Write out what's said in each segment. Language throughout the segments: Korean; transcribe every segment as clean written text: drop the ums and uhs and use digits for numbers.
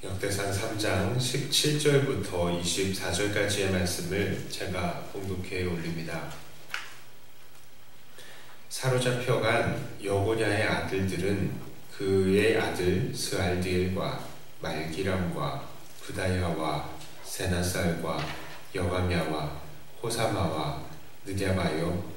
역대상 3장 17절부터 24절까지의 말씀을 제가 봉독해 올립니다. 사로잡혀간 여고냐의 아들들은 그의 아들 스알디엘과 말기람과 부다야와 세나살과 여가냐와 호사마와 느랴바요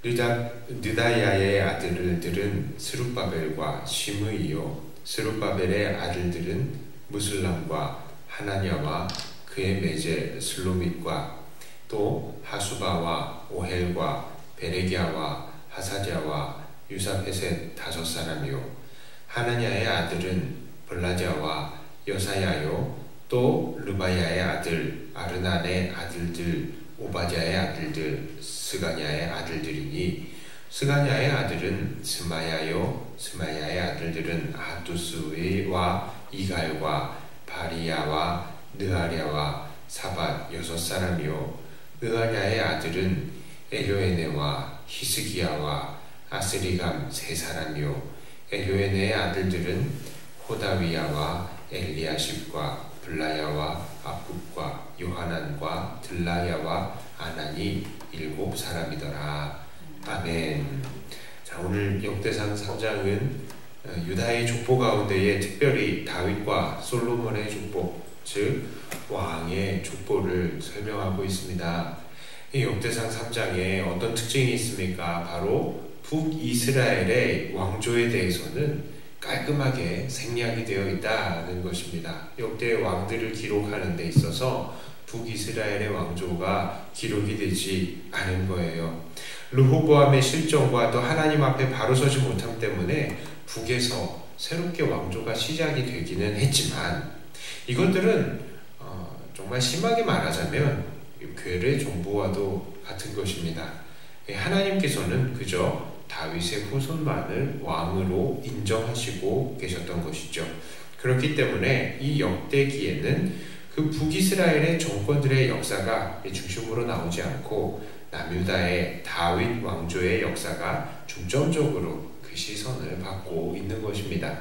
느다야의 아들들은 스룹바벨과 시므이요 스룹바벨의 아들들은 무슬람과 하나냐와 그의 매제 슬로밋과 또 하수바와 오헬과 베레기야와 하사랴와 유사페셋 5사람이요 하나냐의 아들은 블라자와 여사야요 또 르바야의 아들 아르난의 아들들 오바댜의 아들들 스가냐의 아들들이니 스가냐의 아들은 스마야요 스마야의 아들들은 아투스와 이갈과 바리야와 느하랴와 사밧 6사람이요 느하랴의 아들은 엘요에네와 히스기야와 아스리감 3사람이요 엘요에네의 아들들은 호다위야와 엘리야십과 블라야와 아굽과 요하난과 들라야와 아난이 7사람이더라. 아멘. 자, 오늘 역대상 3장은 유다의 족보 가운데에 특별히 다윗과 솔로몬의 족보, 즉 왕의 족보를 설명하고 있습니다. 이 역대상 3장에 어떤 특징이 있습니까? 바로 북이스라엘의 왕조에 대해서는 깔끔하게 생략이 되어 있다는 것입니다. 역대 왕들을 기록하는 데 있어서 북이스라엘의 왕조가 기록이 되지 않은 거예요. 르호보암의 실정과 또 하나님 앞에 바로 서지 못함 때문에 북에서 새롭게 왕조가 시작이 되기는 했지만 이것들은 정말 심하게 말하자면 괴뢰 정보와도 같은 것입니다. 하나님께서는 그저 다윗의 후손만을 왕으로 인정하시고 계셨던 것이죠. 그렇기 때문에 이 역대기에는 그 북이스라엘의 정권들의 역사가 중심으로 나오지 않고 남유다의 다윗 왕조의 역사가 중점적으로 그 시선을 받고 있는 것입니다.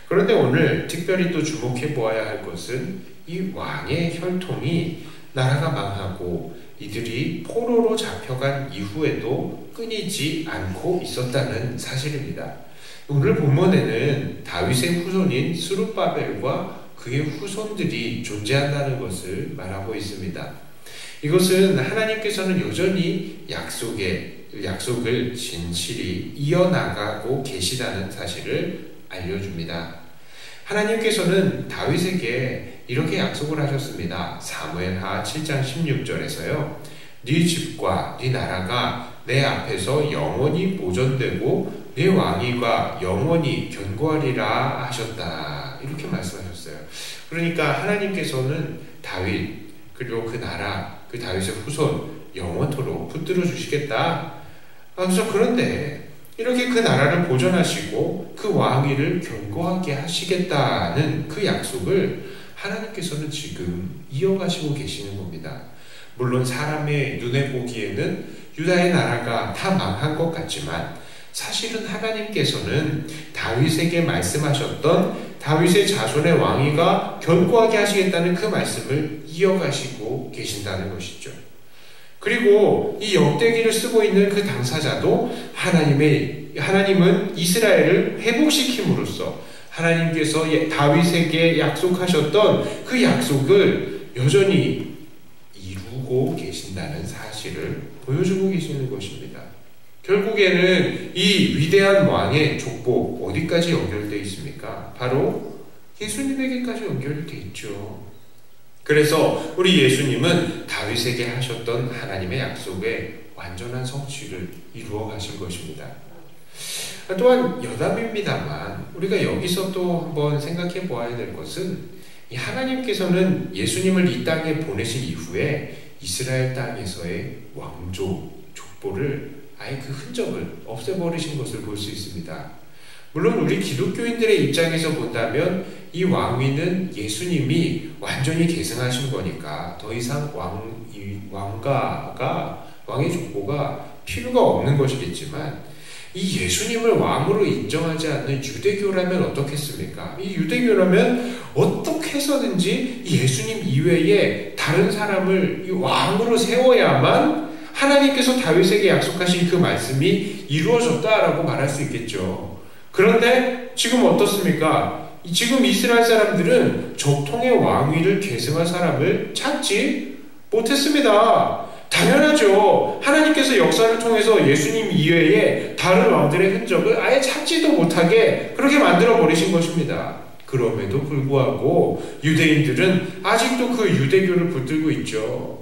그런데 오늘 특별히 또 주목해 보아야 할 것은 이 왕의 혈통이 나라가 망하고 이들이 포로로 잡혀간 이후에도 끊이지 않고 있었다는 사실입니다. 오늘 본문에는 다윗의 후손인 스룹바벨과 그의 후손들이 존재한다는 것을 말하고 있습니다. 이것은 하나님께서는 여전히 약속을 진실히 이어나가고 계시다는 사실을 알려줍니다. 하나님께서는 다윗에게 이렇게 약속을 하셨습니다. 사무엘하 7장 16절에서요. 네 집과 네 나라가 내 앞에서 영원히 보존되고 네 왕위가 영원히 견고하리라 하셨다. 이렇게 말씀하셨어요. 그러니까 하나님께서는 다윗 그리고 그 나라 그 다윗의 후손 영원토록 붙들어 주시겠다. 그런데 이렇게 그 나라를 보존하시고 그 왕위를 견고하게 하시겠다는 그 약속을 하나님께서는 지금 이어가시고 계시는 겁니다. 물론 사람의 눈에 보기에는 유다의 나라가 다 망한 것 같지만 사실은 하나님께서는 다윗에게 말씀하셨던 다윗의 자손의 왕위가 견고하게 하시겠다는 그 말씀을 이어가시고 계신다는 것이죠. 그리고 이 역대기를 쓰고 있는 그 당사자도 하나님은 이스라엘을 회복시킴으로써 하나님께서 다윗에게 약속하셨던 그 약속을 여전히 이루고 계신다는 사실을 보여주고 계시는 것입니다. 결국에는 이 위대한 왕의 족보 어디까지 연결되어 있습니까? 바로 예수님에게까지 연결되어 있죠. 그래서 우리 예수님은 다윗에게 하셨던 하나님의 약속의 완전한 성취를 이루어 가신 것입니다. 또한 여담입니다만 우리가 여기서 또 한번 생각해 보아야 될 것은 이 하나님께서는 예수님을 이 땅에 보내신 이후에 이스라엘 땅에서의 왕조 족보를 아예 그 흔적을 없애버리신 것을 볼 수 있습니다. 물론 우리 기독교인들의 입장에서 본다면 이 왕위는 예수님이 완전히 계승하신 거니까 더 이상 왕의 족보가 필요가 없는 것이겠지만 이 예수님을 왕으로 인정하지 않는 유대교라면 어떻겠습니까? 이 유대교라면 어떻게 해서든지 예수님 이외에 다른 사람을 이 왕으로 세워야만 하나님께서 다윗에게 약속하신 그 말씀이 이루어졌다라고 말할 수 있겠죠. 그런데 지금 어떻습니까? 지금 이스라엘 사람들은 적통의 왕위를 계승할 사람을 찾지 못했습니다. 당연하죠. 하나님께서 역사를 통해서 예수님 이외에 다른 왕들의 흔적을 아예 찾지도 못하게 그렇게 만들어 버리신 것입니다. 그럼에도 불구하고 유대인들은 아직도 그 유대교를 붙들고 있죠.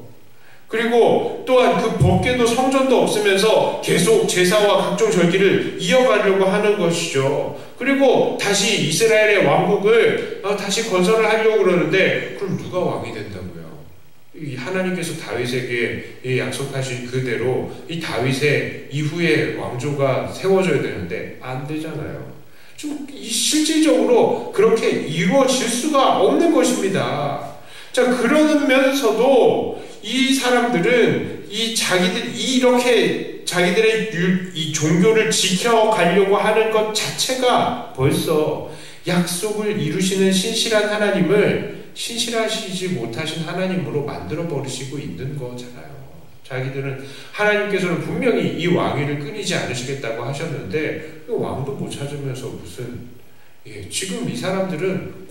그리고 또한 그 법궤도 성전도 없으면서 계속 제사와 각종 절기를 이어가려고 하는 것이죠. 그리고 다시 이스라엘의 왕국을 다시 건설을 하려고 그러는데 그럼 누가 왕이 된다고요? 이 하나님께서 다윗에게 약속하신 그대로 이 다윗의 이후에 왕조가 세워져야 되는데 안 되잖아요. 좀 실질적으로 그렇게 이루어질 수가 없는 것입니다. 자, 그러면서도 이 사람들은 이렇게 자기들의 이 종교를 지켜가려고 하는 것 자체가 벌써 약속을 이루시는 신실한 하나님을 신실하시지 못하신 하나님으로 만들어 버리시고 있는 거잖아요. 자기들은 하나님께서는 분명히 이 왕위를 끊이지 않으시겠다고 하셨는데 그 왕도 못 찾으면서 무슨 지금 이 사람들은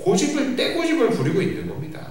떼고집을 부리고 있는 겁니다.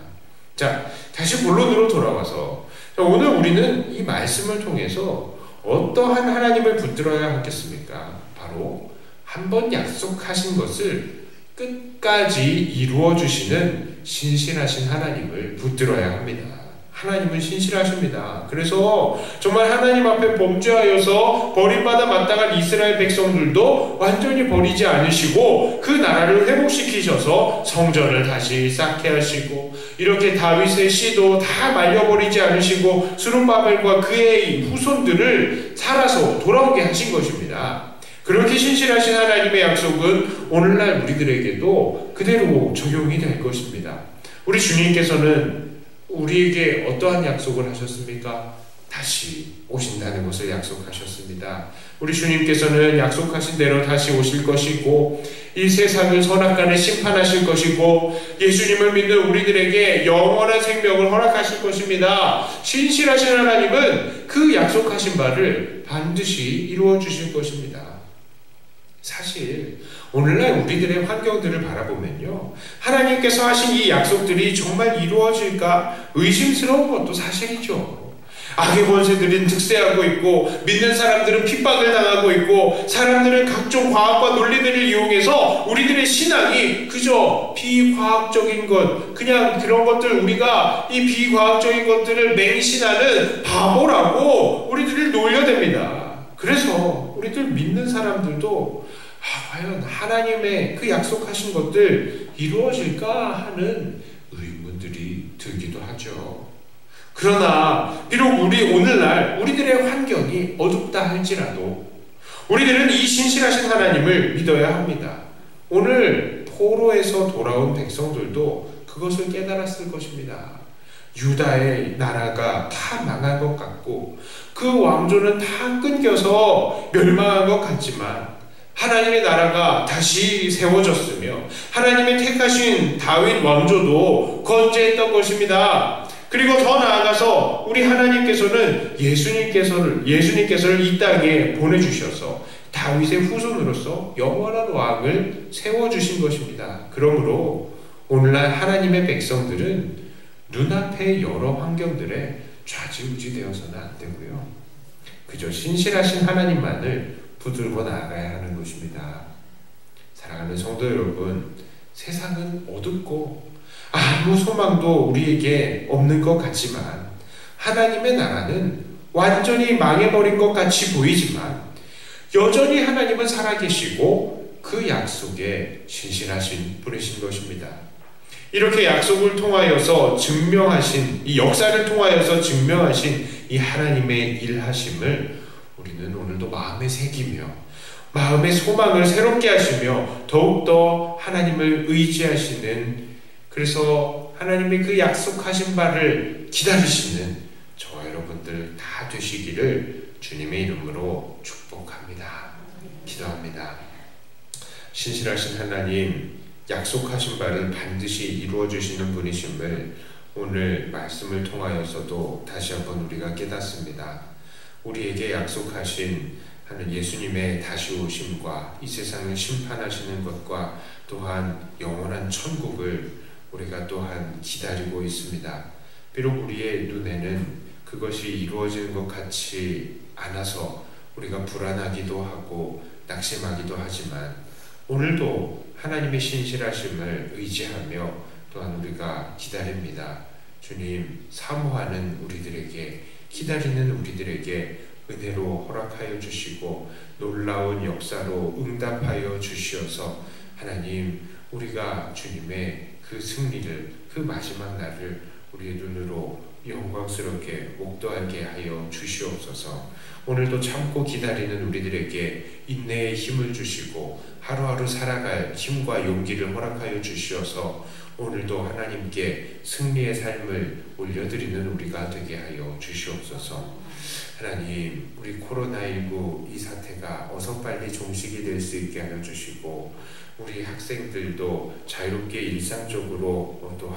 자, 다시 본론으로 돌아와서 오늘 우리는 이 말씀을 통해서 어떠한 하나님을 붙들어야 하겠습니까? 바로 한번 약속하신 것을 끝까지 이루어 주시는 신실하신 하나님을 붙들어야 합니다. 하나님은 신실하십니다. 그래서 정말 하나님 앞에 범죄하여서 버림받아 마땅한 이스라엘 백성들도 완전히 버리지 않으시고 그 나라를 회복시키셔서 성전을 다시 쌓게 하시고 이렇게 다윗의 씨도 다 말려버리지 않으시고 스룹바벨과 그의 후손들을 살아서 돌아오게 하신 것입니다. 그렇게 신실하신 하나님의 약속은 오늘날 우리들에게도 그대로 적용이 될 것입니다. 우리 주님께서는 우리에게 어떠한 약속을 하셨습니까? 다시 오신다는 것을 약속하셨습니다. 우리 주님께서는 약속하신 대로 다시 오실 것이고 이 세상을 선악간에 심판하실 것이고 예수님을 믿는 우리들에게 영원한 생명을 허락하실 것입니다. 신실하신 하나님은 그 약속하신 바를 반드시 이루어 주실 것입니다. 사실 오늘날 우리들의 환경들을 바라보면요, 하나님께서 하신 이 약속들이 정말 이루어질까 의심스러운 것도 사실이죠. 악의 권세들은 득세하고 있고 믿는 사람들은 핍박을 당하고 있고 사람들은 각종 과학과 논리들을 이용해서 우리들의 신앙이 그저 비과학적인 것, 그냥 그런 것들, 우리가 이 비과학적인 것들을 맹신하는 바보라고 우리들을 놀려댑니다. 그래서 우리들 믿는 사람들도 과연 하나님의 그 약속하신 것들 이루어질까 하는 의문들이 들기도 하죠. 그러나 비록 오늘날 우리들의 환경이 어둡다 할지라도 우리들은 이 신실하신 하나님을 믿어야 합니다. 오늘 포로에서 돌아온 백성들도 그것을 깨달았을 것입니다. 유다의 나라가 다 망한 것 같고 그 왕조는 다 끊겨서 멸망한 것 같지만 하나님의 나라가 다시 세워졌으며 하나님의 택하신 다윗 왕조도 건재했던 것입니다. 그리고 더 나아가서 우리 하나님께서는 예수님께서를 이 땅에 보내주셔서 다윗의 후손으로서 영원한 왕을 세워주신 것입니다. 그러므로 오늘날 하나님의 백성들은 눈앞의 여러 환경들에 좌지우지 되어서는 안 되고요. 그저 신실하신 하나님만을 붙들고 나아가야 하는 것입니다. 사랑하는 성도 여러분, 세상은 어둡고 아무 소망도 우리에게 없는 것 같지만 하나님의 나라는 완전히 망해버린 것 같이 보이지만 여전히 하나님은 살아계시고 그 약속에 신실하신 분이신 것입니다. 이렇게 약속을 통하여서 증명하신, 이 역사를 통하여서 증명하신 이 하나님의 일하심을 우리는 오늘도 마음에 새기며 마음의 소망을 새롭게 하시며 더욱더 하나님을 의지하시는, 그래서 하나님의 그 약속하신 바를 기다리시는 저와 여러분들 다 되시기를 주님의 이름으로 축복합니다. 기도합니다. 신실하신 하나님, 약속하신 바를 반드시 이루어 주시는 분이심을 오늘 말씀을 통하여서도 다시 한번 우리가 깨닫습니다. 우리에게 약속하신 하는 예수님의 다시 오심과 이 세상을 심판하시는 것과 또한 영원한 천국을 우리가 또한 기다리고 있습니다. 비록 우리의 눈에는 그것이 이루어지는 것 같지 않아서 우리가 불안하기도 하고 낙심하기도 하지만 오늘도 하나님의 신실하심을 의지하며 또한 우리가 기다립니다. 주님, 사모하는 우리들에게, 기다리는 우리들에게 은혜로 허락하여 주시고 놀라운 역사로 응답하여 주시어서 하나님, 우리가 주님의 그 승리를, 그 마지막 날을 우리의 눈으로 영광스럽게 목도하게 하여 주시옵소서. 오늘도 참고 기다리는 우리들에게 인내의 힘을 주시고 하루하루 살아갈 힘과 용기를 허락하여 주시어서 오늘도 하나님께 승리의 삶을 올려드리는 우리가 되게 하여 주시옵소서. 하나님, 우리 코로나19 이 사태가 어서 빨리 종식이 될 수 있게 하여 주시고 우리 학생들도 자유롭게 일상적으로 또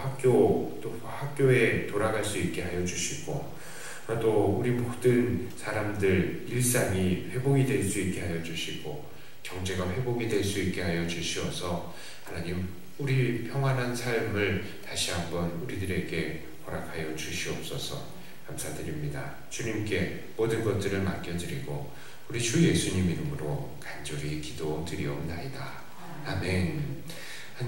학교에 돌아갈 수 있게 하여 주시고 또 우리 모든 사람들 일상이 회복이 될 수 있게 하여 주시고 경제가 회복이 될 수 있게 하여 주시어서 하나님, 우리 평안한 삶을 다시 한번 우리들에게 허락하여 주시옵소서. 감사드립니다. 주님께 모든 것들을 맡겨드리고 우리 주 예수님 이름으로 간절히 기도드리옵나이다. 아멘.